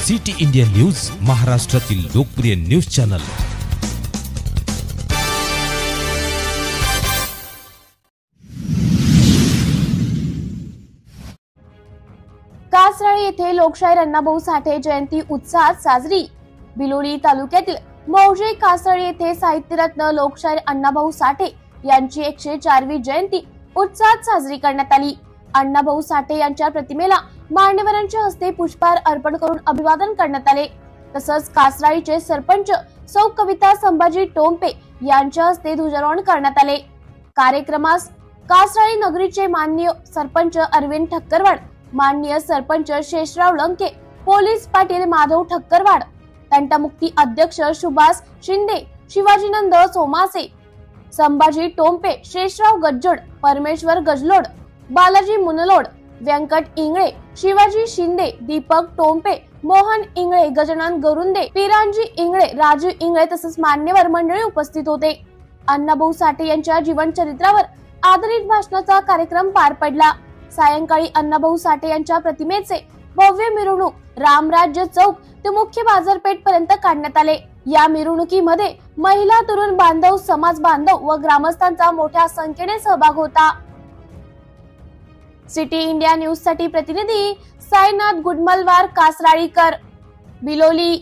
City India news, महाराष्ट्रातील लोकप्रिय news channel. Kasrali येथे लोकशाहीर अण्णाभाऊ साठे जयंती उत्साहात साजरी। बिलोली तालुक्यातील मौजे कासराळी येथे साहित्यरत्न लोकशाहीर अण्णाभाऊ साठे यांची 104वी जयंती उत्साहात साजरी करण्यात आली। अण्णाभाऊ साठे यांच्या प्रतिमेला मान्यवरांच्या हस्ते पुष्पहार अर्पण करून अभिवादन करण्यात आले। तसंच कासराळीचे सरपंच सौ कविता संभाजी टोंपे यांच्या हस्ते ध्वजारोहण करण्यात आले। कार्यक्रमास कासराळी नगरीचे माननीय सरपंच अरविंद ठक्करवाड, माननीय सरपंच शेषराव लंके, पोलीस पाटील माधव ठक्करवाड, तंटामुक्ती अध्यक्ष सुभाष शिंदे, शिवाजीनंद सोमासे, संभाजी टोंपे, शेषराव गज्जड, परमेश्वर गजलोड, बालाजी मुनलोड, व्यंकट इंगळे, शिवाजी शिंदे, दीपक टोंपे, मोहन इंगळे, गजानन गरुंदे, पिरांजी इंगळे, राजू इंगळे तसंच मान्यवर मंडळी उपस्थित होते। अण्णाभाऊ साठे यांच्या जीवन चरित्रावर आधारित भाषणाचा कार्यक्रम पार पडला। सायंकाळी अण्णाभाऊ साठे यांच्या प्रतिमेचे भव्य मिरवणूक रामराज्य चौक ते मुख्य बाजारपेठ पर्यंत काढण्यात आले। या मिरवणुकीमध्ये महिला, तरुण बांधव, समाज बांधव व ग्रामस्थांचा मोठ्या संख्येने सहभाग होता। सिटी इंडिया न्यूज साठी प्रतिनिधी साईनाथ गुडमलवार, कासराळीकर, बिलोली।